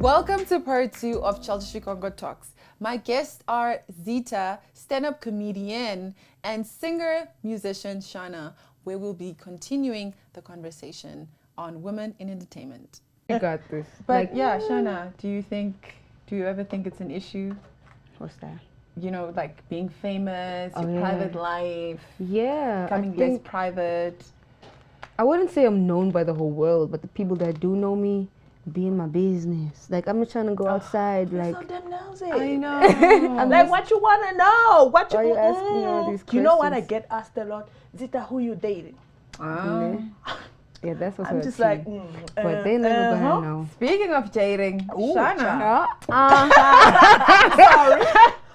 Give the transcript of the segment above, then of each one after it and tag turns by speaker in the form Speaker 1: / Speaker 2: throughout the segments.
Speaker 1: Welcome to part 2 of Chelsi Shikongo Talks. My guests are Zita, stand-up comedian, and singer-musician Shanna, where we'll be continuing the conversation on women in entertainment.
Speaker 2: You got this.
Speaker 1: But yeah, Shanna, do you ever think it's an issue?
Speaker 2: What's that?
Speaker 1: You know, like being famous,
Speaker 2: Oh,
Speaker 1: your
Speaker 2: yeah.
Speaker 1: private life,
Speaker 2: Yeah.
Speaker 1: becoming less private.
Speaker 2: I wouldn't say I'm known by the whole world, but the people that do know me be in my business. Like, I'm not trying to go outside. Like,
Speaker 3: so damn nosy.
Speaker 1: I know.
Speaker 2: I'm
Speaker 3: Like, what you want to know? What
Speaker 2: Why you asking me all these
Speaker 3: You know what I
Speaker 2: questions?
Speaker 3: get asked a lot? Zita, who you dating?
Speaker 2: Yeah, that's what's
Speaker 3: I'm just like,
Speaker 2: but they never gonna know.
Speaker 1: Speaking of dating,
Speaker 3: Ooh,
Speaker 1: Shanna.
Speaker 3: sorry.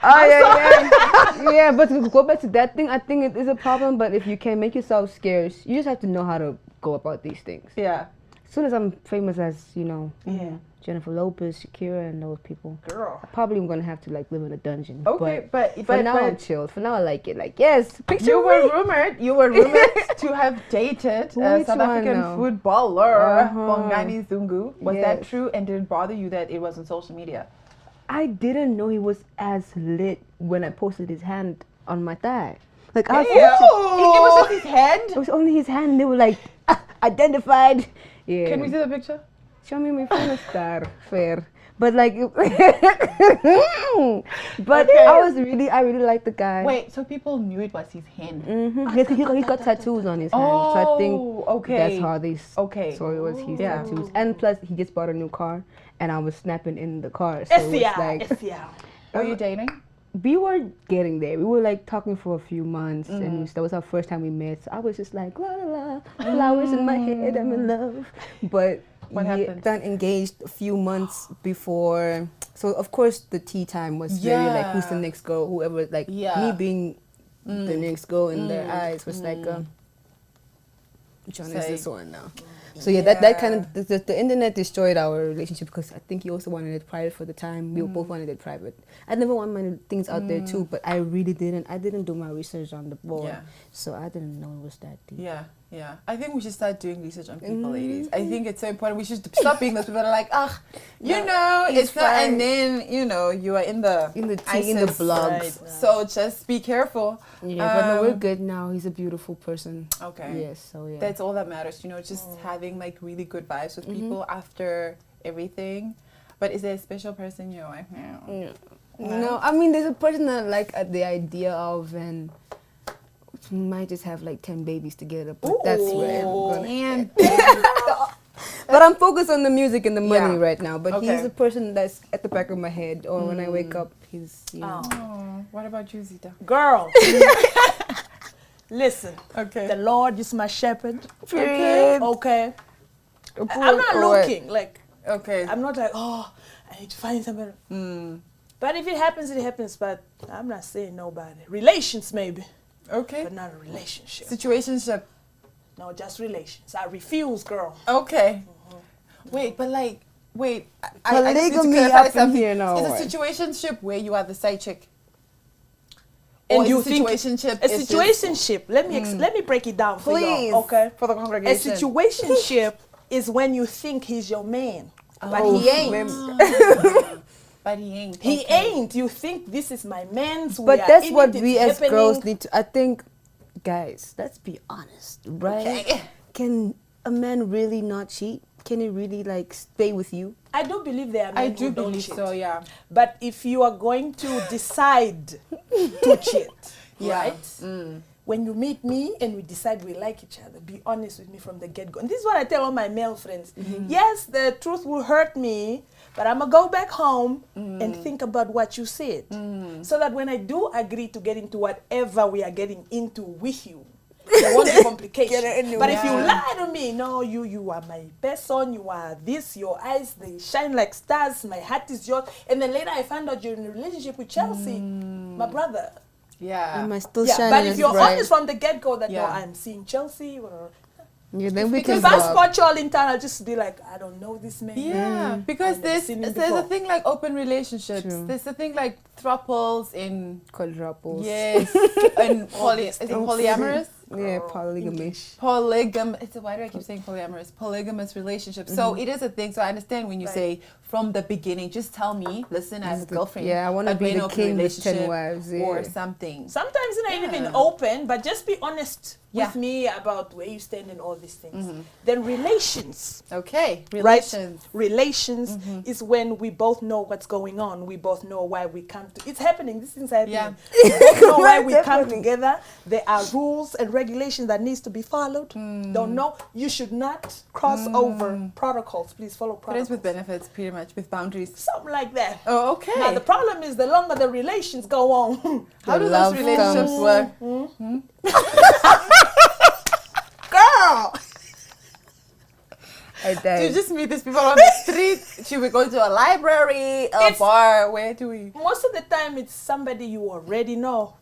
Speaker 2: Oh yeah. Yeah, but to go back to that thing, I think it is a problem. But if you can make yourself scarce, you just have to know how to go about these things.
Speaker 1: Yeah.
Speaker 2: As soon as I'm famous as, you know,
Speaker 3: Yeah.
Speaker 2: Jennifer Lopez, Shakira, and those people,
Speaker 3: Girl.
Speaker 2: I probably am gonna have to like live in a dungeon.
Speaker 1: Okay, but
Speaker 2: For now, I'm chilled. For now, I like it. Like, yes, picture
Speaker 1: you
Speaker 2: me.
Speaker 1: were rumored to have dated a
Speaker 2: Which
Speaker 1: South
Speaker 2: one
Speaker 1: African
Speaker 2: now?
Speaker 1: footballer,
Speaker 2: Uh-huh.
Speaker 1: Bongani Zungu. Was that
Speaker 2: Yes.
Speaker 1: true? And did it bother you that it was on social media?
Speaker 2: I didn't know he was as lit when I posted his hand on my thigh. Like, I was
Speaker 1: It was just his hand?
Speaker 2: it was only his hand. And they were like identified. Yeah.
Speaker 1: Can we see the picture?
Speaker 2: Show me my phone star. Fair. But like, but
Speaker 1: Okay.
Speaker 2: I really liked the guy.
Speaker 1: Wait, so people knew it was his hand?
Speaker 2: He got tattoos on his hand, so I think
Speaker 1: okay.
Speaker 2: that's how they
Speaker 1: Okay.
Speaker 2: so it was his
Speaker 1: Yeah.
Speaker 2: tattoos. And plus, he just bought a new car, and I was snapping in the car. So it was like,
Speaker 1: Were you dating?
Speaker 2: we were getting there. We were like talking for a few months, and that was our first time we met. So I was just like, la la la, flowers in my head, I'm in love. But
Speaker 1: What happened?
Speaker 2: got engaged a few months before. So of course the tea time was very like, who's the next girl? Whoever, like me being the next girl in their eyes was like, which one is this one now? So yeah, that kind of the internet destroyed our relationship because I think he also wanted it private for the time. We both wanted it private. I never wanted my things out there too, but I really didn't. I didn't do my research on the boy, so I didn't know it was that deep.
Speaker 1: Yeah. I think we should start doing research on people, ladies. I think it's so important. We should stop being those people that are like, it's not, and then you are in the
Speaker 2: blogs.
Speaker 1: Right. So just be careful.
Speaker 2: Yeah, but no, we're good now. He's a beautiful person.
Speaker 1: Okay.
Speaker 2: Yes, so yeah.
Speaker 1: That's all that matters, just having like really good vibes with people after everything. But is there a special person you're like,
Speaker 2: No, I mean, there's a person that I like the idea of, and we might just have like 10 babies together, but that's where I'm gonna But I'm focused on the music and the money right now. But he's a person that's at the back of my head, or when I wake up, he's,
Speaker 1: What about you, Zita?
Speaker 3: Girl. Listen.
Speaker 1: Okay.
Speaker 3: The Lord is my shepherd.
Speaker 2: Period.
Speaker 3: Okay. I'm not looking like.
Speaker 1: Okay.
Speaker 3: I'm not like, I need to find somebody. But if it happens, it happens. But I'm not saying nobody. Relations maybe,
Speaker 1: Okay.
Speaker 3: but not a relationship.
Speaker 1: Situationship.
Speaker 3: No, just relations. I refuse, girl.
Speaker 1: Okay. Wait, but like, I just need to
Speaker 2: Polygamy
Speaker 1: clarify
Speaker 2: up in
Speaker 1: something.
Speaker 2: here now.
Speaker 1: Is a situationship where you are the side chick?
Speaker 3: And
Speaker 1: Or
Speaker 3: you
Speaker 1: is a
Speaker 3: think
Speaker 1: situationship?
Speaker 3: a situationship. Let me break it down for you. Okay.
Speaker 1: For the
Speaker 3: A
Speaker 1: congregation.
Speaker 3: situationship is when you think he's your man, but
Speaker 1: Oh,
Speaker 3: he ain't.
Speaker 1: But he ain't.
Speaker 3: He ain't. You think this is my man's.
Speaker 2: But that's what we as girls need to. I think, guys, let's be honest, right?
Speaker 1: Okay.
Speaker 2: Can a man really not cheat? Can he really like stay with you?
Speaker 3: I do believe there are men
Speaker 1: I do
Speaker 3: who don't
Speaker 1: believe
Speaker 3: cheat.
Speaker 1: so, yeah.
Speaker 3: But if you are going to decide to cheat,
Speaker 1: Yeah.
Speaker 3: right? When you meet me and we decide we like each other, be honest with me from the get-go. And this is what I tell all my male friends. Yes, the truth will hurt me, but I'm going to go back home and think about what you said. So that when I do agree to get into whatever we are getting into with you, there won't be complication. But if you lie to me, no, you are my best son, you are this, your eyes, they shine like stars, my heart is yours. And then later I find out you're in a relationship with Chelsea, my brother.
Speaker 1: Yeah.
Speaker 2: Am I still
Speaker 3: Yeah,
Speaker 2: shining
Speaker 3: but if
Speaker 2: as
Speaker 3: you're
Speaker 2: bright?
Speaker 3: honest from the get-go that, no,
Speaker 1: Yeah.
Speaker 3: I'm seeing Chelsea, or,
Speaker 2: Yeah, then we can
Speaker 3: if I
Speaker 2: talk.
Speaker 3: spot you all in town, I'll just be like, I don't know this man.
Speaker 1: Yeah, because
Speaker 3: I've never
Speaker 1: there's
Speaker 3: seen him
Speaker 1: a
Speaker 3: before.
Speaker 1: thing like open relationships.
Speaker 2: True.
Speaker 1: There's a thing like thruples in
Speaker 2: Quadruples.
Speaker 1: yes, and is it polyamorous?
Speaker 2: Yeah, polygamy.
Speaker 1: Why do I keep saying polyamorous? Polygamous relationship. So it is a thing. So I understand when you say from the beginning, just tell me, listen, I have a girlfriend.
Speaker 2: Yeah, I want to be the king with 10 wives. Yeah.
Speaker 1: Or something.
Speaker 3: Sometimes not even open, but just be honest with me about where you stand and all these things. Then relations.
Speaker 1: Okay, relations.
Speaker 3: Right? Relations is when we both know what's going on. We both know why we come to. It's happening. This thing's happening. Yeah. We both know why we come together. There are rules and regulations that needs to be followed. Don't know. You should not cross over protocols. Please follow protocols.
Speaker 1: Friends with benefits, pretty much, with boundaries.
Speaker 3: Something like that.
Speaker 1: Oh, okay.
Speaker 3: Now the problem is the longer the relations go on.
Speaker 1: How do those relationships work?
Speaker 3: Girl!
Speaker 2: Do
Speaker 1: you just meet these people on the street? Should we go to a library, a bar? Where do we?
Speaker 3: Most of the time, it's somebody you already know.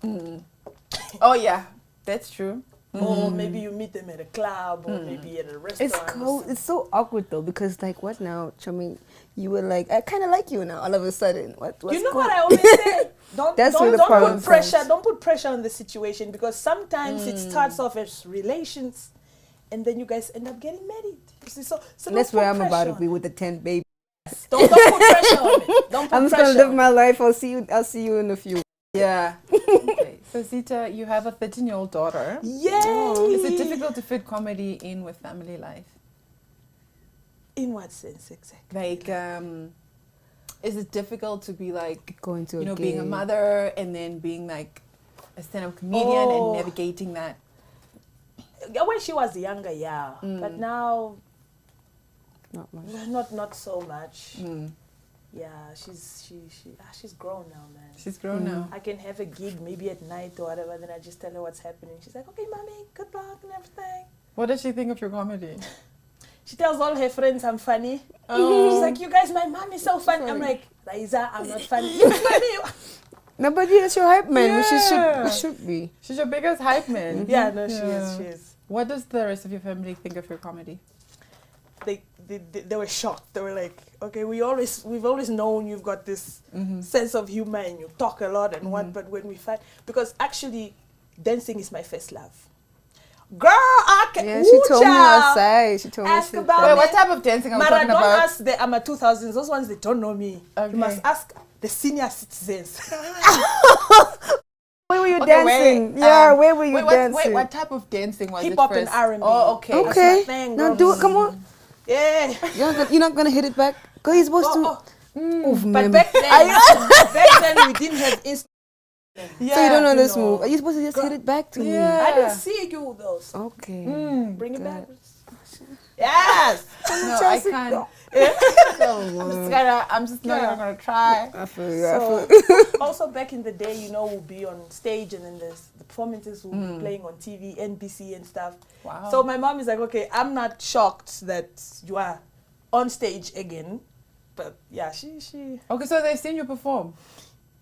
Speaker 1: Oh yeah, that's true.
Speaker 3: Or maybe you meet them at a club, or maybe at a restaurant.
Speaker 2: It's cool. It's so awkward though, because like, what now? I mean, you were like, I kind of like you now. All of a sudden, what's
Speaker 3: you know what I always say? Don't put pressure.
Speaker 2: Comes.
Speaker 3: Don't put pressure on the situation, because sometimes it starts off as relations, and then you guys end up getting married. So
Speaker 2: that's where I'm about to be with the 10 babies.
Speaker 3: Don't put pressure on it. Don't put
Speaker 2: I'm just gonna live my life. I'll see you in a few.
Speaker 1: Yeah. Okay. So Zita, you have a 13-year-old daughter.
Speaker 3: Yay!
Speaker 1: Is it difficult to fit comedy in with family life?
Speaker 3: In what sense exactly?
Speaker 1: Like, is it difficult to be like
Speaker 2: going to
Speaker 1: being a mother and then being like a stand-up comedian and navigating that?
Speaker 3: When she was younger, yeah, but now
Speaker 2: not much.
Speaker 3: Not so much. Yeah, she's grown now, man.
Speaker 1: She's grown now.
Speaker 3: I can have a gig maybe at night or whatever, then I just tell her what's happening. She's like, okay, mommy, good luck and everything.
Speaker 1: What does she think of your comedy?
Speaker 3: She tells all her friends I'm funny. She's like, you guys, my mom is so funny. I'm like, Liza, I'm not funny. You're funny.
Speaker 2: No, but that's your hype man, which should be.
Speaker 1: She's your biggest hype man.
Speaker 3: Yeah, no, she is.
Speaker 1: What does the rest of your family think of your comedy?
Speaker 3: They were shocked. They were like, okay, we've always known you've got this sense of humor and you talk a lot and what, but when we fight, because actually dancing is my first love. Girl, I can.
Speaker 2: Yeah, she told me outside. She told
Speaker 3: ask
Speaker 2: me.
Speaker 3: About
Speaker 1: wait, what type of dancing are we talking
Speaker 3: don't
Speaker 1: about?
Speaker 3: ask the AMA 2000s. Those ones, they don't know me.
Speaker 1: Okay.
Speaker 3: You must ask the senior citizens.
Speaker 2: Where were you dancing? Where were you dancing?
Speaker 1: Wait, what type of dancing was it?
Speaker 3: Hip hop and R&B.
Speaker 1: Oh, okay.
Speaker 2: Okay.
Speaker 3: That's my thing,
Speaker 2: now do it. Come on.
Speaker 3: Yeah.
Speaker 2: You're not gonna hit it back. Go. You're supposed to.
Speaker 3: But back then we didn't have Instagram.
Speaker 2: Yeah, so you don't know this move. Are you supposed to just hit it back to me?
Speaker 3: I didn't see you those.
Speaker 2: Okay.
Speaker 3: Bring it back. Yes.
Speaker 1: No, I can't. I'm just not gonna try.
Speaker 2: I feel you.
Speaker 3: Also back in the day, we'll be on stage and then the performances will be playing on TV, NBC and stuff.
Speaker 1: Wow.
Speaker 3: So my mom is like, okay, I'm not shocked that you are on stage again, but yeah, she.
Speaker 1: Okay, so they've seen you perform.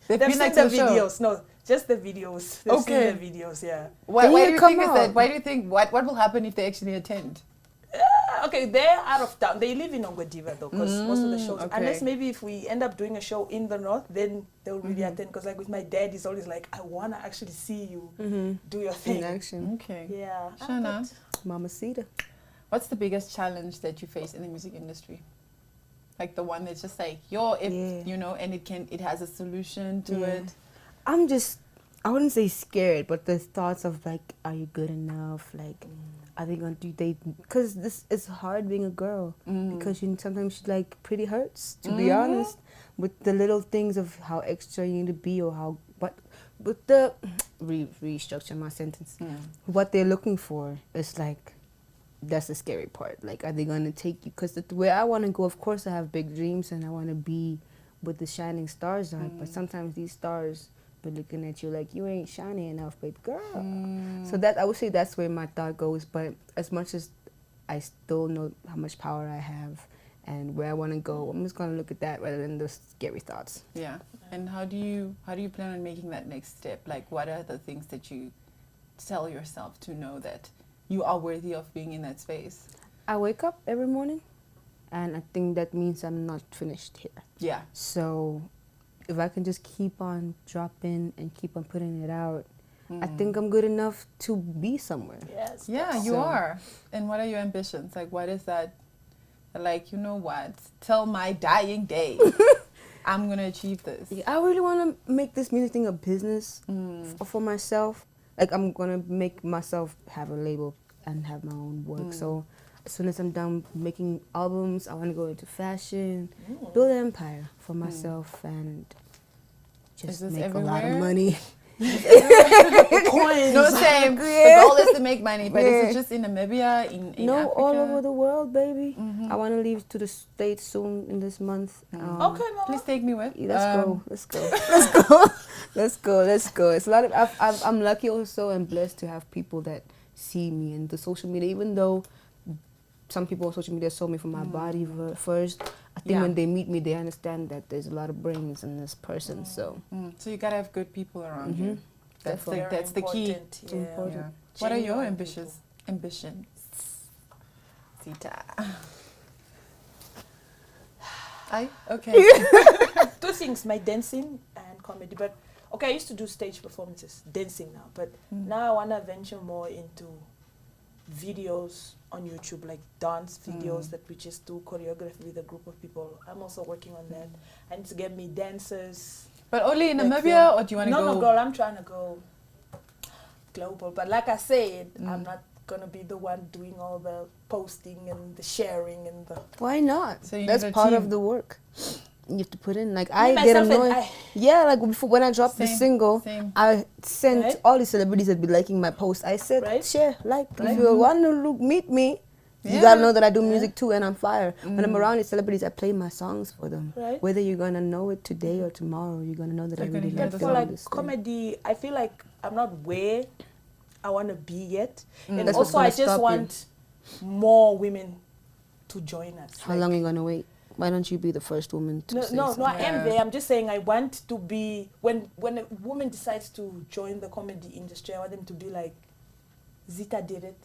Speaker 3: They've seen the videos. No, just the videos. They've seen the videos. Yeah.
Speaker 1: Why do you think is that? Why do you think what will happen if they actually attend?
Speaker 3: Okay, they're out of town. They live in Ongwediva though, because most of the shows, unless maybe if we end up doing a show in the north, then they'll really attend. Because like with my dad, he's always like, I wanna actually see you do your thing
Speaker 2: in action.
Speaker 1: Okay.
Speaker 3: Yeah.
Speaker 1: Shanna,
Speaker 2: Mama Cita.
Speaker 1: What's the biggest challenge that you face in the music industry? Like the one that's just like and it has a solution to it.
Speaker 2: I wouldn't say scared, but the thoughts of like, are you good enough? Like, are they gonna do because this is hard being a girl because sometimes like pretty hurts, to be honest, with the little things of how extra you need to be or how with the restructure my sentence. What they're looking for is like, that's the scary part. Like, are they gonna take you? Because where I want to go, of course, I have big dreams and I want to be with the shining stars on. But sometimes these stars be looking at you like you ain't shining enough, baby girl. So that I would say that's where my thought goes. But as much as I still know how much power I have and where I want to go, I'm just gonna look at that rather than those scary thoughts. Yeah.
Speaker 1: And how do you plan on making that next step? Like, what are the things that you tell yourself to know that you are worthy of being in that space?
Speaker 2: I wake up every morning and I think that means I'm not finished here. Yeah. So if I can just keep on dropping and keep on putting it out, I think I'm good enough to be somewhere.
Speaker 3: Yes.
Speaker 1: Yeah, you are. And what are your ambitions? Like, what is that? Like, you know what? Till my dying day, I'm going to achieve this.
Speaker 2: Yeah, I really want to make this music thing a business for myself. Like, I'm going to make myself have a label and have my own work. So as soon as I'm done making albums, I want to go into fashion, build an empire for myself, and just make a lot of money.
Speaker 3: Coins.
Speaker 1: No, same. The goal is to make money, but is it just in Namibia, in
Speaker 2: no,
Speaker 1: Africa?
Speaker 2: all over the world, baby. I want to leave to the States soon in this month.
Speaker 3: Okay, Mama.
Speaker 1: Please take me with.
Speaker 2: Let's go. Let's go. Let's go. Let's go. Let's go. It's a lot of. I'm lucky also and blessed to have people that see me in the social media, even though some people on social media saw me from my body first. I think when they meet me, they understand that there's a lot of brains in this person. So
Speaker 1: you gotta have good people around you. That's the key.
Speaker 3: It's
Speaker 2: important.
Speaker 1: Yeah. What are your
Speaker 3: Genuine
Speaker 1: ambitions, Zita? Okay.
Speaker 3: Two things: my dancing and comedy. But okay, I used to do stage performances, dancing now. But now I wanna venture more into videos on YouTube, like dance videos that we just do choreography with a group of people. I'm also working on that. I need to get me dancers.
Speaker 1: But only in
Speaker 3: Like,
Speaker 1: Namibia, or do you want to go?
Speaker 3: No, girl, I'm trying to go global. But like I said, I'm not gonna be the one doing all the posting and the sharing and the.
Speaker 2: why not?
Speaker 1: So you
Speaker 2: That's
Speaker 1: need a
Speaker 2: part
Speaker 1: team.
Speaker 2: of the work. You have to put in. Like
Speaker 3: Me,
Speaker 2: I get
Speaker 3: myself, and
Speaker 2: annoyed. Yeah, like before when I dropped the
Speaker 1: Same,
Speaker 2: single,
Speaker 1: same.
Speaker 2: I sent
Speaker 3: Right?
Speaker 2: all the celebrities that be liking my post. I said,
Speaker 3: Right?
Speaker 2: share, like.
Speaker 3: Right?
Speaker 2: If you want to meet me, you
Speaker 1: Yeah.
Speaker 2: gotta know that I do music too, and I'm fire. When I'm around the celebrities, I play my songs for them.
Speaker 3: Right.
Speaker 2: Whether you're gonna know it today or tomorrow, you're gonna know that
Speaker 1: They're
Speaker 2: I
Speaker 1: gonna
Speaker 2: really
Speaker 1: hear
Speaker 2: like
Speaker 1: the
Speaker 2: them
Speaker 3: For
Speaker 1: song.
Speaker 2: on
Speaker 3: like
Speaker 2: this thing.
Speaker 3: comedy, I feel like I'm not where I want to be yet, and
Speaker 2: That's what's
Speaker 3: also I
Speaker 2: gonna
Speaker 3: just
Speaker 2: stop you.
Speaker 3: want more women to join us.
Speaker 2: How long are you gonna wait? Why don't you be the first woman to say
Speaker 3: No,
Speaker 2: something?
Speaker 3: I am
Speaker 1: Yeah.
Speaker 3: there. I'm just saying I want to be when a woman decides to join the comedy industry, I want them to be like, Zita did it.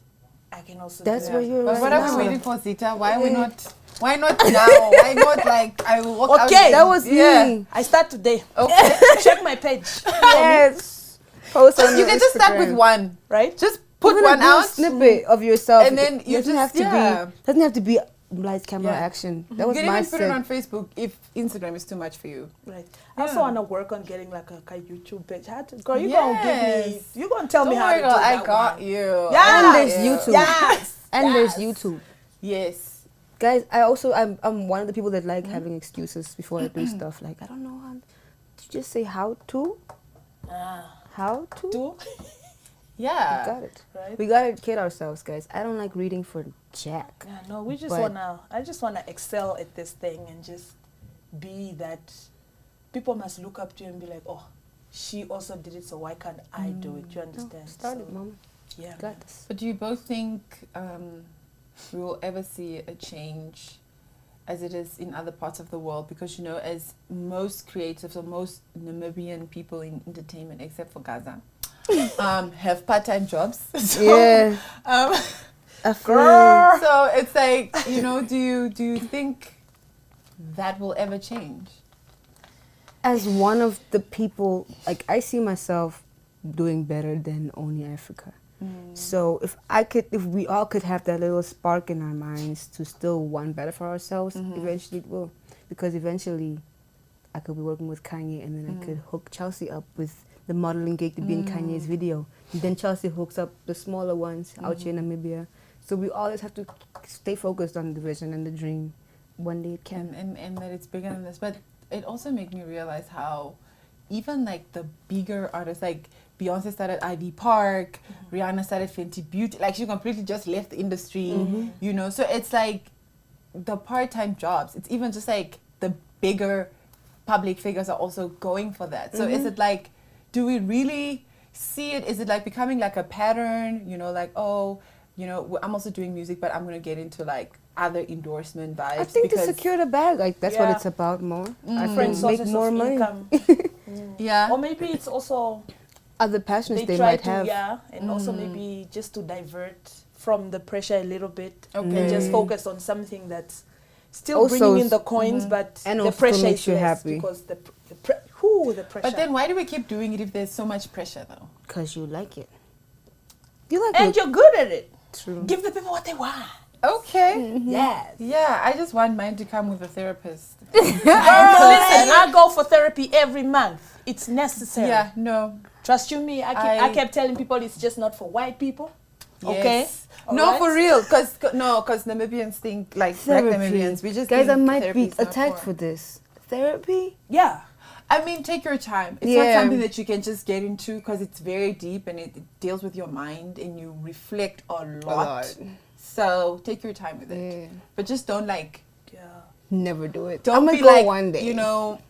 Speaker 3: I can also.
Speaker 2: That's
Speaker 3: do
Speaker 2: where
Speaker 3: it.
Speaker 2: you're
Speaker 1: But
Speaker 2: right
Speaker 1: what are
Speaker 2: now.
Speaker 1: we waiting for, Zita? Why are we not? Why not now? Why not like I will walk out?
Speaker 3: Okay,
Speaker 2: That was
Speaker 1: Yeah.
Speaker 2: me.
Speaker 3: I start today.
Speaker 1: Okay.
Speaker 3: Check my page.
Speaker 2: Yes. Post on
Speaker 1: You
Speaker 2: your
Speaker 1: can just start with
Speaker 2: Instagram.
Speaker 1: one.
Speaker 3: Right?
Speaker 1: Just put
Speaker 2: Even
Speaker 1: one
Speaker 2: a little
Speaker 1: out.
Speaker 2: snippet of yourself,
Speaker 1: And then you
Speaker 2: doesn't
Speaker 1: just-
Speaker 2: have to
Speaker 1: yeah.
Speaker 2: be doesn't have to be lights, camera,
Speaker 3: Yeah.
Speaker 2: action. That
Speaker 1: You
Speaker 2: was
Speaker 1: can
Speaker 2: my
Speaker 1: even put it
Speaker 2: set.
Speaker 1: on Facebook if Instagram is too much for you.
Speaker 3: Right. I also
Speaker 1: Yeah.
Speaker 3: want to work on getting like a YouTube page. Girl, you gonna give me?
Speaker 1: Yes.
Speaker 3: You gonna tell me
Speaker 1: Don't
Speaker 3: how
Speaker 1: worry,
Speaker 3: to
Speaker 1: girl,
Speaker 3: do
Speaker 1: I
Speaker 3: that
Speaker 1: got
Speaker 3: one.
Speaker 1: you.
Speaker 3: Yeah.
Speaker 2: And there's
Speaker 1: Yeah.
Speaker 2: YouTube.
Speaker 3: Yes.
Speaker 2: And
Speaker 3: yes.
Speaker 2: there's YouTube.
Speaker 1: Yes.
Speaker 2: Guys, I'm one of the people that like having excuses before I do stuff. Like I don't know how. Did you just say how to? How to?
Speaker 3: Do
Speaker 1: Yeah.
Speaker 2: We got it.
Speaker 3: right.
Speaker 2: We gotta educate ourselves, guys. I don't like reading for jack.
Speaker 3: Yeah, no, we just
Speaker 2: But-
Speaker 3: I just wanna excel at this thing and just be that. People must look up to you and be like, oh, she also did it, so why can't I do it? You understand?
Speaker 2: Start
Speaker 3: So,
Speaker 2: it, mom.
Speaker 3: Yeah.
Speaker 2: Got this.
Speaker 1: But do you both think we will ever see a change as it is in other parts of the world? Because, you know, as most creatives or most Namibian people in entertainment, except for Gaza, have part-time jobs. So,
Speaker 2: Yeah. I feel you.
Speaker 1: so it's like, you know, do you think that will ever change?
Speaker 2: As one of the people, like I see myself doing better than only Africa. So if we all could have that little spark in our minds to still want better for ourselves, eventually it will. Because eventually I could be working with Kanye and then I could hook Chelsi up with the modeling gig to be in Kanye's video. And then Chelsi hooks up the smaller ones out here in Namibia. So we always have to stay focused on the vision and the dream. One day it can.
Speaker 1: And that it's bigger than this. But it also made me realize how even like the bigger artists, like Beyonce started ID Park, Rihanna started Fenty Beauty, like she completely just left the industry, you know. So it's like the part-time jobs, it's even just like the bigger public figures are also going for that. So is it like, do we really see it? Is it like becoming like a pattern, you know, like, oh, you know, I'm also doing music, but I'm going to get into like other endorsement vibes.
Speaker 2: I think to
Speaker 1: because
Speaker 2: secure the bag, like that's what
Speaker 3: Yeah.
Speaker 2: it's about more. I
Speaker 3: Different
Speaker 2: think make
Speaker 3: sources
Speaker 2: more
Speaker 3: of
Speaker 2: money.
Speaker 3: income.
Speaker 1: Yeah.
Speaker 3: Or maybe it's also
Speaker 2: Other passions they
Speaker 3: try
Speaker 2: might
Speaker 3: to
Speaker 2: have.
Speaker 3: and also maybe just to divert from the pressure a little bit
Speaker 1: Okay.
Speaker 3: and just focus on something that's still
Speaker 2: Also
Speaker 3: bringing in the coins, but
Speaker 2: And
Speaker 3: the
Speaker 2: also
Speaker 3: pressure
Speaker 2: makes
Speaker 3: is
Speaker 2: you
Speaker 3: less
Speaker 2: happy.
Speaker 3: because the pressure.
Speaker 1: But then why do we keep doing it if there's so much pressure though?
Speaker 2: because you like it. You like
Speaker 3: And you're good at it.
Speaker 2: True.
Speaker 3: Give the people what they want.
Speaker 1: Okay.
Speaker 3: Yes.
Speaker 1: Yeah, I just want mine to come with a therapist.
Speaker 3: Listen, I go for therapy every month. It's necessary.
Speaker 1: Yeah, no.
Speaker 3: Trust you me, I kept telling people it's just not for white people.
Speaker 1: Yes.
Speaker 3: Okay?
Speaker 1: No,
Speaker 3: Alright?
Speaker 1: for real. Because Namibians think like black Namibians. We just
Speaker 2: guys, I
Speaker 1: think
Speaker 2: might be
Speaker 1: therapy's not
Speaker 2: attacked for this. Therapy?
Speaker 3: Yeah.
Speaker 1: I mean, take your time. It's
Speaker 2: Yeah.
Speaker 1: not something that you can just get into because it's very deep and it deals with your mind and you reflect a lot. So take your time with it.
Speaker 2: Yeah.
Speaker 1: But just don't like...
Speaker 3: Yeah.
Speaker 2: Never do it.
Speaker 1: Don't
Speaker 2: I'm gonna
Speaker 1: be
Speaker 2: go
Speaker 1: like,
Speaker 2: one day.
Speaker 1: you know...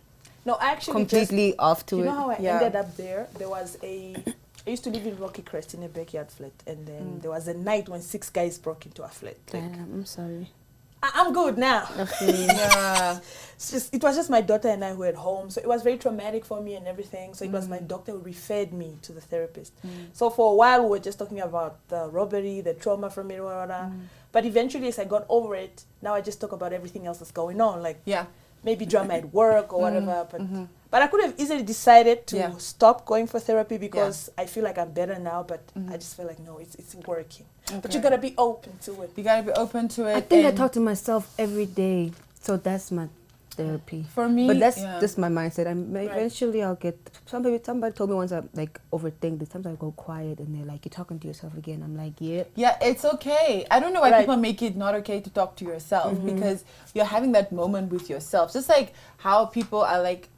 Speaker 3: No, actually
Speaker 2: completely off to
Speaker 3: you
Speaker 2: it.
Speaker 3: know how I
Speaker 1: Yeah.
Speaker 3: ended up there? There was I used to live in Rocky Crest in a backyard flat, and then there was a night when 6 guys broke into our flat. Like,
Speaker 2: Damn, I'm sorry.
Speaker 3: I'm good now.
Speaker 1: Yeah.
Speaker 3: It was just my daughter and I who were at home, so it was very traumatic for me and everything. So it was my doctor who referred me to the therapist. So for a while we were just talking about the robbery, the trauma from it, but eventually as I got over it, now I just talk about everything else that's going on, like maybe drama at work or whatever. But I could have easily decided to stop going for therapy because I feel like I'm better now, but I just feel like, no, it's working. Okay. But you got to be open to it.
Speaker 1: You got to be open to it.
Speaker 2: I think I talk to myself every day. So that's my therapy.
Speaker 1: For me,
Speaker 2: but that's just my mindset. Eventually I'll get... Somebody told me once I like overthink this. Sometimes I go quiet and they're like, you're talking to yourself again. I'm like, yeah.
Speaker 1: Yeah, it's okay. I don't know why people make it not okay to talk to yourself because you're having that moment with yourself. Just like how people are like,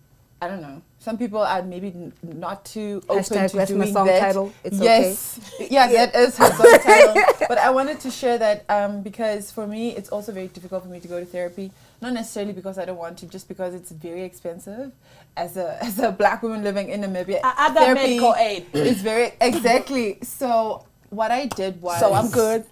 Speaker 1: I don't know. Some people are maybe not too open to
Speaker 2: that's
Speaker 1: doing
Speaker 2: my song
Speaker 1: that.
Speaker 2: title. It's
Speaker 1: okay. Yeah, that is her song title. But I wanted to share that because for me, it's also very difficult for me to go to therapy. Not necessarily because I don't want to, just because it's very expensive. As a black woman living in Namibia,
Speaker 3: I got medical aid.
Speaker 1: It's very exactly. So what I did was.
Speaker 3: So I'm good.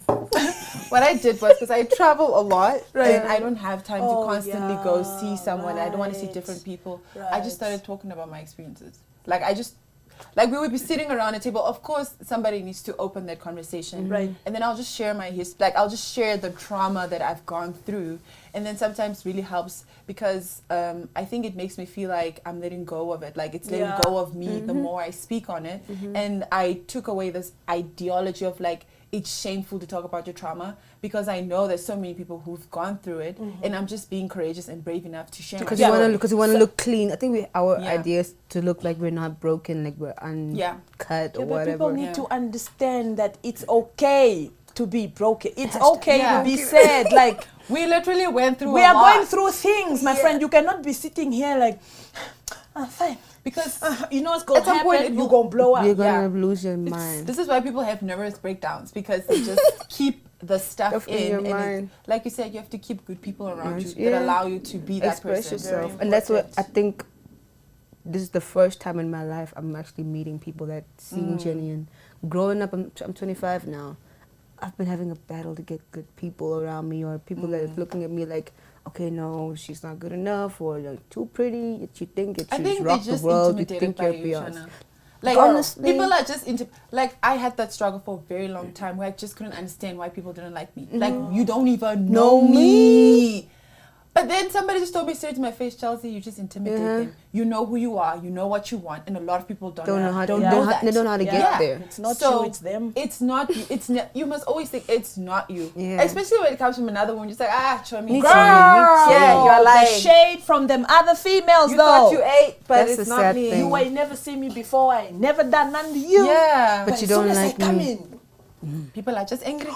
Speaker 1: What I did was because I travel a lot and I don't have time to constantly go see someone. I don't want to see different people. I just started talking about my experiences. Like we would be sitting around a table. Of course, somebody needs to open that conversation.
Speaker 3: Right.
Speaker 1: And then I'll just share my history. Like I'll just share the trauma that I've gone through. And then sometimes really helps because I think it makes me feel like I'm letting go of it. Like it's letting go of me the more I speak on it. And I took away this ideology of like, it's shameful to talk about your trauma because I know there's so many people who've gone through it and I'm just being courageous and brave enough to share
Speaker 2: because you want to look clean. I think our idea is to look like we're not broken, like we're uncut or
Speaker 3: but
Speaker 2: whatever.
Speaker 3: People need to understand that it's okay to be broken. It's okay to be sad. Like
Speaker 1: we literally went through.
Speaker 3: We are going through things, my friend. You cannot be sitting here like, fine. Because you know what's going to happen, you're going to blow up.
Speaker 2: You're going to lose your mind.
Speaker 1: This is why people have nervous breakdowns because they just keep the stuff in your mind. Like you said, you have to keep good people around you that allow you to be that person.
Speaker 2: Yourself. And that's what I think this is the first time in my life I'm actually meeting people that seem genuine. Growing up, I'm 25 now. I've been having a battle to get good people around me or people that are looking at me like, okay, no, she's not good enough, or you're too pretty. You think that she's rock the world. You think you're Beyonce.
Speaker 1: Like honestly, people are just like I had that struggle for a very long time where I just couldn't understand why people didn't like me. Like you don't even know me. But then somebody just told me straight to my face, Chelsea, you just intimidate them. You know who you are. You know what you want, and a lot of people don't know how to get there.
Speaker 3: It's not you, it's them.
Speaker 1: It's not you. It's you must always think it's not you. Yeah. Especially when it comes from another woman, just like show me.
Speaker 3: Girl,
Speaker 1: yeah, you're like
Speaker 3: shade from them other females.
Speaker 1: You
Speaker 3: though.
Speaker 1: Thought you ate, but
Speaker 2: that's
Speaker 1: it's not me.
Speaker 3: You ain't never seen me before. I ain't never done none to you.
Speaker 1: Yeah,
Speaker 2: but you don't like me.
Speaker 3: Come in,
Speaker 1: people are just angry.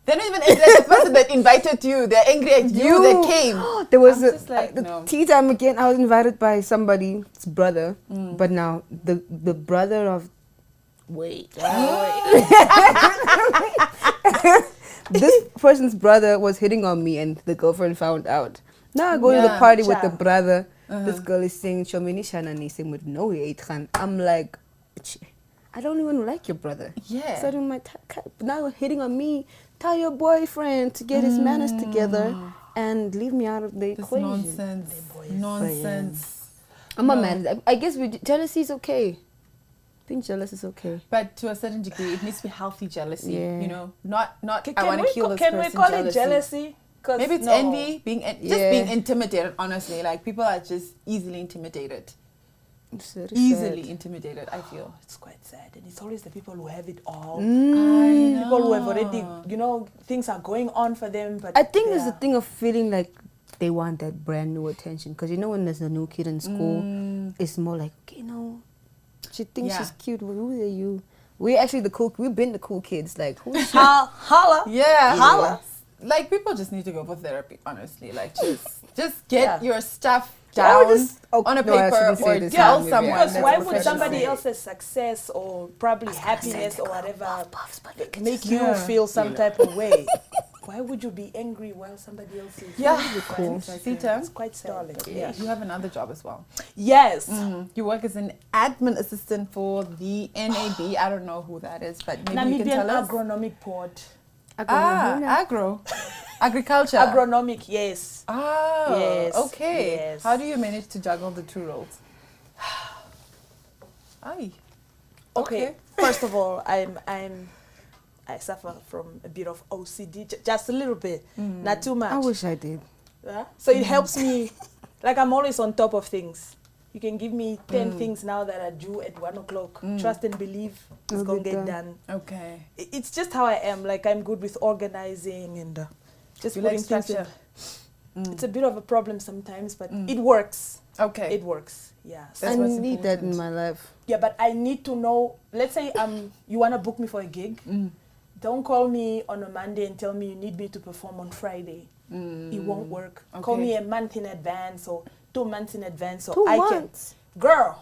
Speaker 2: They're
Speaker 1: not even angry at the person that invited you. They're angry at you that came.
Speaker 2: There was the tea time again. I was invited by somebody's brother, but now the brother of this person's brother was hitting on me, and the girlfriend found out. Now I go to the party with the brother. This girl is singing "Shomini Shanna Zita with no hate." I'm like, I don't even like your brother.
Speaker 1: Yeah.
Speaker 2: So now hitting on me. Tell your boyfriend to get his manners together and leave me out of the equation.
Speaker 1: Nonsense.
Speaker 2: I'm not mad. I guess jealousy is okay. Being jealous is okay.
Speaker 1: But to a certain degree, it needs to be healthy jealousy.
Speaker 2: Yeah.
Speaker 1: You know, not I want to kill this person.
Speaker 3: Can we call it jealousy?
Speaker 1: Maybe it's envy, being intimidated. Honestly, like people are just easily intimidated. easily intimidated, I feel.
Speaker 3: It's quite sad. And it's always the people who have it all.
Speaker 1: I know.
Speaker 3: People who have already, things are going on for them. But
Speaker 2: I think there's a thing of feeling like they want that brand new attention. Because when there's a new kid in school, it's more like, she thinks she's cute. Well, who are you? We're actually we've been the cool kids. Like, who's
Speaker 3: holla.
Speaker 1: Yeah.
Speaker 3: Holla.
Speaker 1: Like, people just need to go for therapy, honestly. Like, just get your stuff down on a paper or tell someone.
Speaker 3: Because why would somebody else's success or probably happiness or whatever make you feel some type of way? Why would you be angry while somebody else is
Speaker 1: cool? Zita,
Speaker 3: it's quite sad.
Speaker 1: You have another job as well.
Speaker 3: Yes.
Speaker 1: You work as an admin assistant for the NAB. I don't know who that is, but maybe you can tell us.
Speaker 3: Namibia Agronomic Board.
Speaker 1: Agriculture.
Speaker 3: Agronomic, yes.
Speaker 1: Oh,
Speaker 3: yes.
Speaker 1: Okay.
Speaker 3: Yes.
Speaker 1: How do you manage to juggle the two roles?
Speaker 3: Okay. First of all, I suffer from a bit of OCD, just a little bit, not too much.
Speaker 2: I wish I did.
Speaker 3: So it helps me, like I'm always on top of things. You can give me 10 things now that are due at 1 o'clock. Trust and believe it's going to get done.
Speaker 1: Okay.
Speaker 3: It's just how I am. Like I'm good with organizing and just putting things in. It's a bit of a problem sometimes, but it works.
Speaker 1: Okay.
Speaker 3: It works. Yeah.
Speaker 2: So I need that in my life.
Speaker 3: Yeah, but I need to know, let's say you want to book me for a gig. Don't call me on a Monday and tell me you need me to perform on Friday. It won't work. Okay. Call me a month in advance or 2 months in advance. So
Speaker 2: 2 months?
Speaker 3: Girl.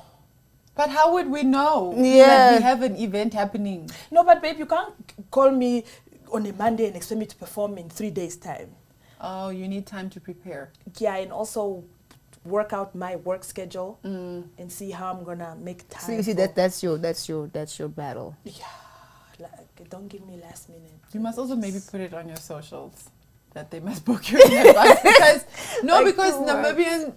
Speaker 1: But how would we know that we have an event happening?
Speaker 3: No, but babe, you can't call me on a Monday and expect me to perform in 3 days' time.
Speaker 1: Oh, you need time to prepare.
Speaker 3: Yeah, and also work out my work schedule and see how I'm gonna make time.
Speaker 2: So you see that's your battle.
Speaker 3: Yeah, like don't give me last minute.
Speaker 1: You must also maybe put it on your socials that they must book you in advance because because Namibian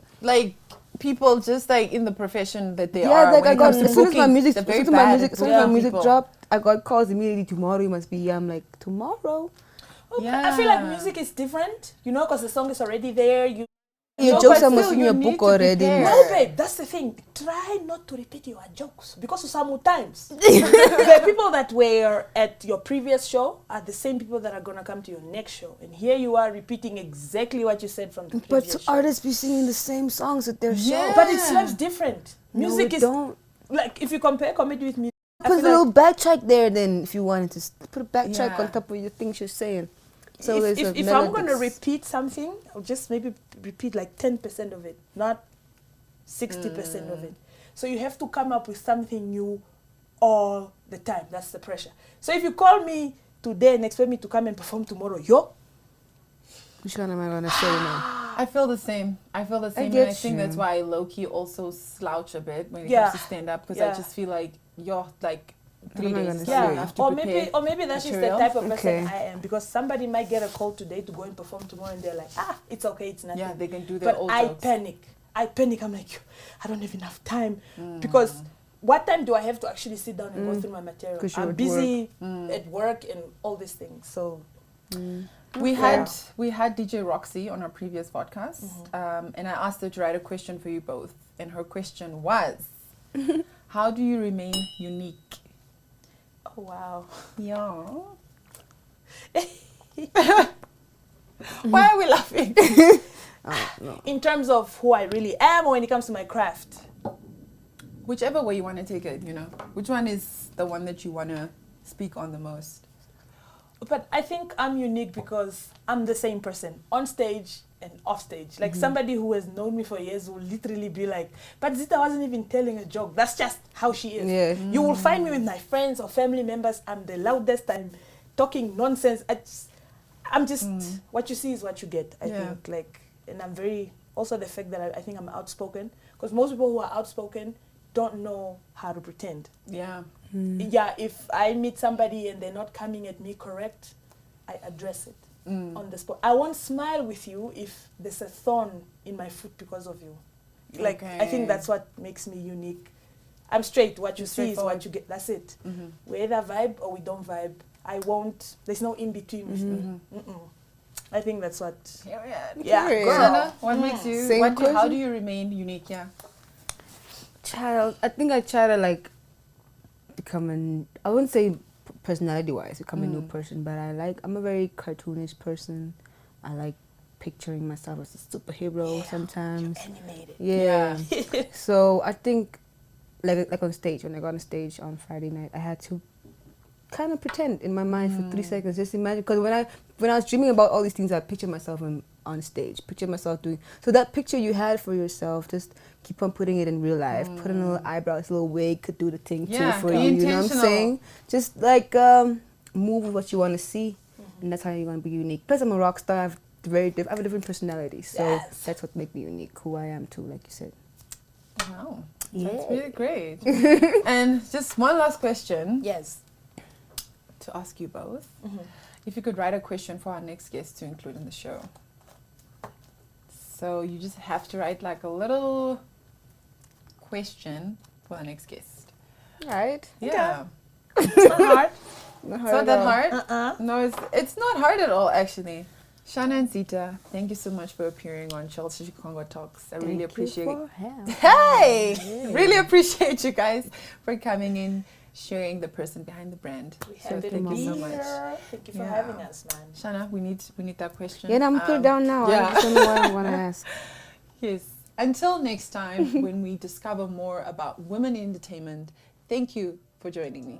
Speaker 1: people just in the profession that they are.
Speaker 2: Like
Speaker 1: as soon as
Speaker 2: my music dropped, I got calls immediately. Tomorrow you must be here. I'm like, tomorrow.
Speaker 3: Yeah. I feel like music is different, because the song is already there.
Speaker 2: Your jokes are in your book already.
Speaker 3: No, babe, that's the thing. Try not to repeat your jokes because sometimes the people that were at your previous show are the same people that are going to come to your next show. And here you are repeating exactly what you said from the previous show.
Speaker 2: But artists be singing the same songs at their show.
Speaker 3: But it slaps different. Music is...
Speaker 2: don't.
Speaker 3: Like, if you compare comedy with music...
Speaker 2: Put a little backtrack there then if you wanted to. Put a backtrack on top of the things you're saying. So
Speaker 3: if I'm going to repeat something, I'll just maybe repeat like 10% of it, not 60% of it. So you have to come up with something new all the time. That's the pressure. So if you call me today and expect me to come and perform tomorrow,
Speaker 2: which one am I going to say now?
Speaker 1: I feel the same. And I think that's why I low-key also slouch a bit when it comes to stand-up because I just feel like, 3 days.
Speaker 3: Or maybe that's just the type of person I am because somebody might get a call today to go and perform tomorrow and they're like, it's okay, it's nothing.
Speaker 1: Yeah, they can do their old
Speaker 3: jokes. I panic. I'm like, I don't have enough time because what time do I have to actually sit down and go through my material? I'm busy at work and all these things. So
Speaker 1: we had DJ Roxy on our previous podcast, and I asked her to write a question for you both, and her question was, how do you remain unique?
Speaker 3: Oh, wow.
Speaker 1: Yeah. Why are we laughing?
Speaker 2: No.
Speaker 3: In terms of who I really am or when it comes to my craft?
Speaker 1: Whichever way you want to take it, Which one is the one that you want to speak on the most?
Speaker 3: But I think I'm unique because I'm the same person on stage and off stage. Like somebody who has known me for years will literally be like, but Zita wasn't even telling a joke. That's just how she is.
Speaker 2: Yeah.
Speaker 3: You will find me with my friends or family members. I'm the loudest. I'm talking nonsense. I'm just, what you see is what you get, I think. And I'm very, also the fact that I think I'm outspoken. Because most people who are outspoken don't know how to pretend.
Speaker 1: Yeah.
Speaker 3: Yeah, if I meet somebody and they're not coming at me correct, I address it on the spot. I won't smile with you if there's a thorn in my foot because of you. Like, I think that's what makes me unique. I'm straight. What you see is what you get. That's it. We either vibe or we don't vibe. I won't. There's no in between with me. I think that's what.
Speaker 1: Period.
Speaker 3: Yeah.
Speaker 1: Shanna, what makes you?
Speaker 2: How
Speaker 1: do you remain unique? Yeah.
Speaker 2: I think I try to like become I wouldn't say personality-wise become a new person, but I'm a very cartoonish person. I like picturing myself as a superhero sometimes.
Speaker 3: Animated.
Speaker 2: Yeah. So I think like on stage, when I got on stage on Friday night, I had to kind of pretend in my mind for 3 seconds. Just imagine, because when I was dreaming about all these things, I pictured myself on stage, picture myself doing. So that picture you had for yourself, just keep on putting it in real life. Put in a little eyebrows, a little wig could do the thing too for you. You know what I'm saying? Just like move with what you want to see, and that's how you're gonna be unique. Plus, I'm a rock star. I have a different personality, so that's what makes me unique. Who I am too, like you said.
Speaker 1: Wow, that's really great. And just one last question.
Speaker 3: Yes.
Speaker 1: To ask you both, if you could write a question for our next guest to include in the show. So you just have to write like a little question for the next guest.
Speaker 2: Right?
Speaker 1: Yeah.
Speaker 3: Okay. It's not hard.
Speaker 1: It's not that hard? No, it's not hard at all, actually. Shanna and Zita, thank you so much for appearing on Chelsi Shikongo Talks. I really appreciate it. Hey! Really appreciate you guys for coming in, sharing the person behind the brand.
Speaker 3: So thank you so much. Thank you for having us, man.
Speaker 1: Shanna, we need that question.
Speaker 2: Yeah, I'm put it down now. I just don't know what I want to ask.
Speaker 1: Yes. Until next time, when we discover more about women in entertainment, thank you for joining me.